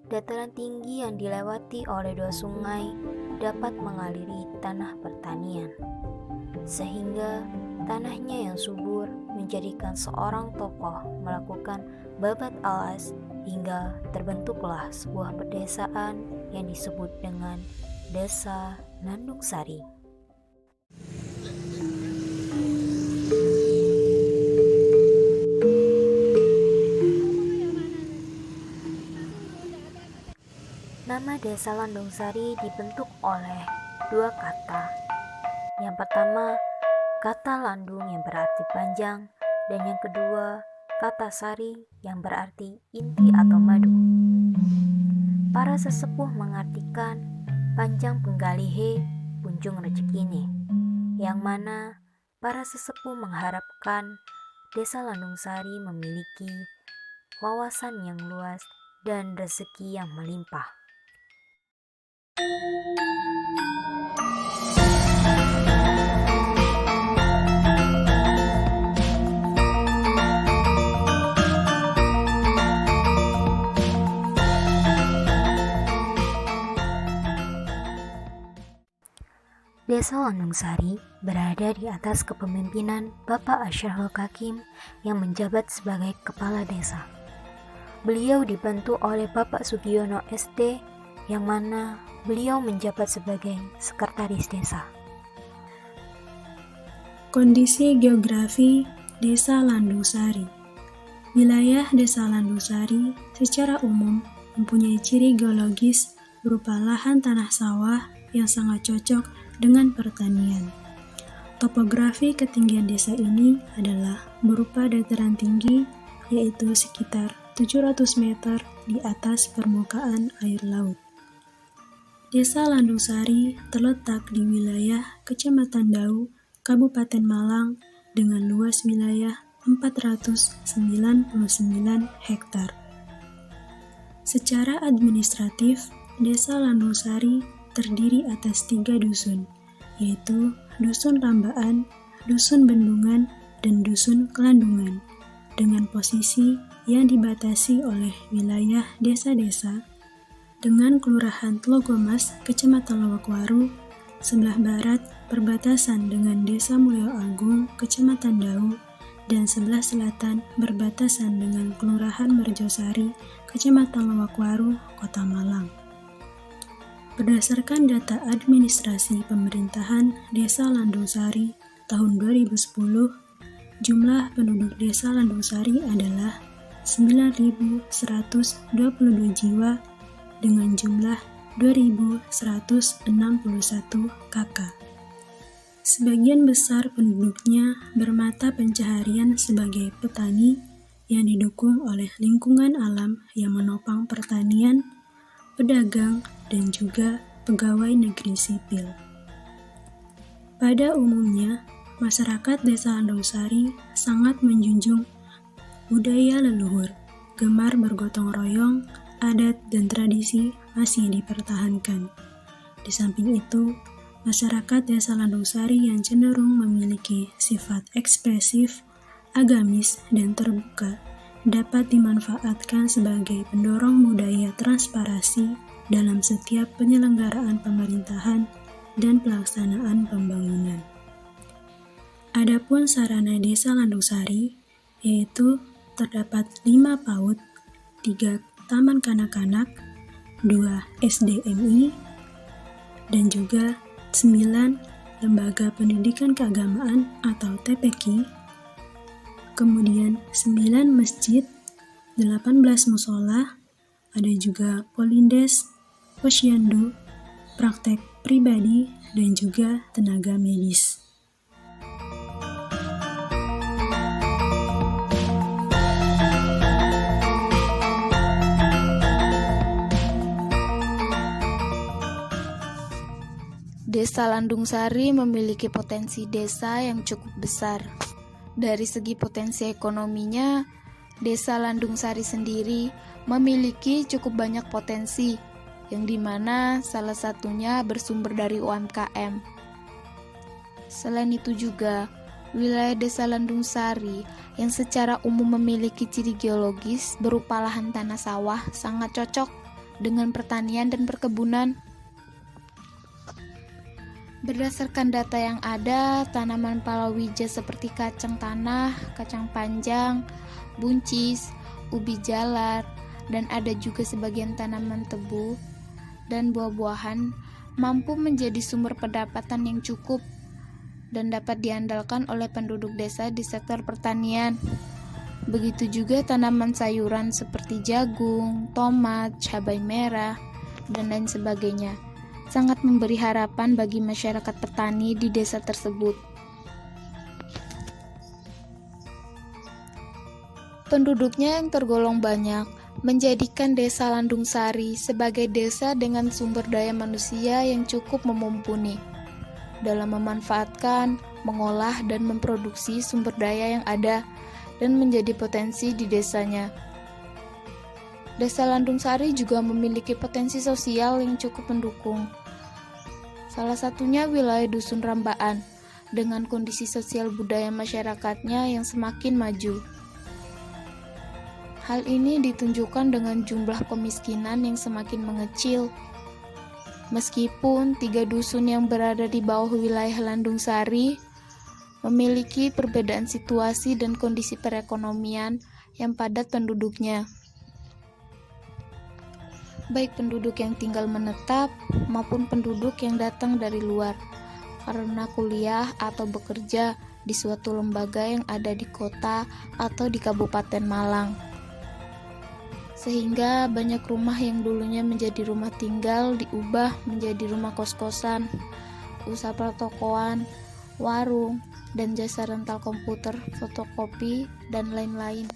Dataran tinggi yang dilewati oleh 2 sungai dapat mengaliri tanah pertanian, sehingga tanahnya yang subur menjadikan seorang tokoh melakukan babat alas hingga terbentuklah sebuah pedesaan yang disebut dengan Desa Landung Sari. Nama Desa Landung Sari dibentuk oleh 2 kata. Yang pertama, kata landung yang berarti panjang, dan yang kedua, kata sari yang berarti inti atau madu. Para sesepuh mengartikan panjang penggalihe, punjung rezekine, yang mana para sesepuh mengharapkan Desa Landung Sari memiliki wawasan yang luas dan rezeki yang melimpah. Desa Landung Sari berada di atas kepemimpinan Bapak Asyraful Hakim yang menjabat sebagai kepala desa. Beliau dibantu oleh Bapak Sugiono SD yang mana beliau menjabat sebagai sekretaris desa. Kondisi geografi Desa Landung Sari. Wilayah Desa Landung Sari secara umum mempunyai ciri geologis berupa lahan tanah sawah yang sangat cocok dengan pertanian. Topografi ketinggian desa ini adalah berupa dataran tinggi, yaitu sekitar 700 meter di atas permukaan air laut. Desa Landung Sari terletak di wilayah Kecamatan Dau, Kabupaten Malang dengan luas wilayah 499 hektar. Secara administratif, Desa Landung Sari terdiri atas 3 dusun, yaitu Dusun Rambaan, Dusun Bendungan, dan Dusun Kelandungan, dengan posisi yang dibatasi oleh wilayah desa-desa dengan Kelurahan Tlogomas, Kecamatan Lowokwaru, sebelah barat perbatasan dengan Desa Mulyo Agung, Kecamatan Dau, dan sebelah selatan berbatasan dengan Kelurahan Merjosari, Kecamatan Lowokwaru, Kota Malang. Berdasarkan data administrasi pemerintahan Desa Landung Sari tahun 2010, jumlah penduduk Desa Landung Sari adalah 9.122 jiwa dengan jumlah 2.161 kakak. Sebagian besar penduduknya bermata pencaharian sebagai petani yang didukung oleh lingkungan alam yang menopang pertanian, pedagang, dan juga pegawai negeri sipil. Pada umumnya, masyarakat Desa Landung Sari sangat menjunjung budaya leluhur, gemar bergotong royong, adat dan tradisi masih dipertahankan. Di samping itu, masyarakat Desa Landung Sari yang cenderung memiliki sifat ekspresif, agamis, dan terbuka dapat dimanfaatkan sebagai pendorong budaya transparansi dalam setiap penyelenggaraan pemerintahan dan pelaksanaan pembangunan. Adapun sarana Desa Landung Sari, yaitu terdapat 5 PAUD, 3 Taman Kanak-kanak, 2 SDMI, dan juga 9 Lembaga Pendidikan Keagamaan atau TPQ, kemudian 9 masjid, 18 musola, ada juga polindes, posyandu, praktek pribadi, dan juga tenaga medis. Desa Landung Sari memiliki potensi desa yang cukup besar. Dari segi potensi ekonominya, Desa Landung Sari sendiri memiliki cukup banyak potensi, yang dimana salah satunya bersumber dari UMKM. Selain itu juga, wilayah Desa Landung Sari yang secara umum memiliki ciri geologis berupa lahan tanah sawah sangat cocok dengan pertanian dan perkebunan. Berdasarkan data yang ada, tanaman palawija seperti kacang tanah, kacang panjang, buncis, ubi jalar, dan ada juga sebagian tanaman tebu dan buah-buahan mampu menjadi sumber pendapatan yang cukup dan dapat diandalkan oleh penduduk desa di sektor pertanian. Begitu juga tanaman sayuran seperti jagung, tomat, cabai merah, dan lain sebagainya. Sangat memberi harapan bagi masyarakat petani di desa tersebut. Penduduknya yang tergolong banyak menjadikan Desa Landung Sari sebagai desa dengan sumber daya manusia yang cukup mumpuni dalam memanfaatkan, mengolah, dan memproduksi sumber daya yang ada dan menjadi potensi di desanya. Desa Landung Sari juga memiliki potensi sosial yang cukup mendukung. Salah satunya wilayah Dusun Rambaan dengan kondisi sosial budaya masyarakatnya yang semakin maju. Hal ini ditunjukkan dengan jumlah kemiskinan yang semakin mengecil. Meskipun 3 dusun yang berada di bawah wilayah Landung Sari memiliki perbedaan situasi dan kondisi perekonomian yang padat penduduknya, baik penduduk yang tinggal menetap maupun penduduk yang datang dari luar karena kuliah atau bekerja di suatu lembaga yang ada di kota atau di Kabupaten Malang. Sehingga banyak rumah yang dulunya menjadi rumah tinggal diubah menjadi rumah kos-kosan, usaha pertokoan, warung, dan jasa rental komputer, fotokopi, dan lain-lain.